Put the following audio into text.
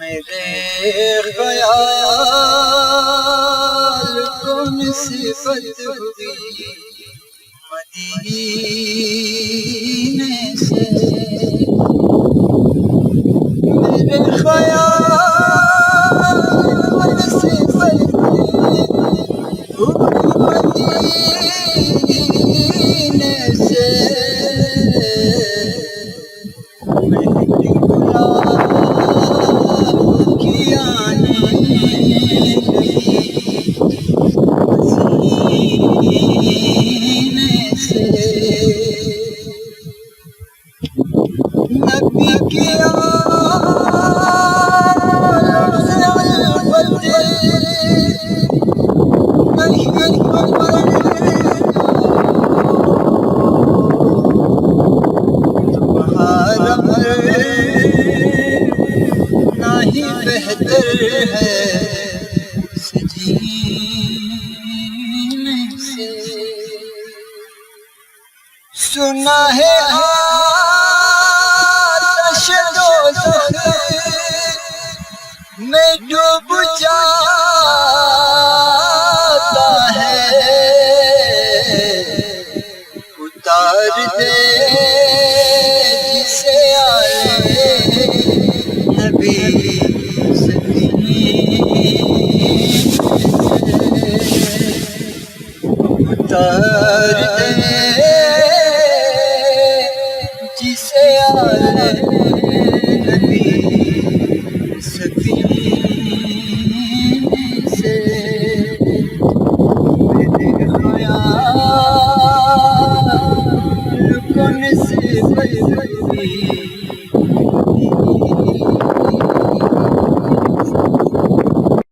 मेरे ख्याल को निस्बत हुई मदीने से, मेरे ख्याल को निस्बत हुई मदीने से। नबी की नहीं बेहतर है सजीने से। सुना है आतिश दोज़ख में डूब जा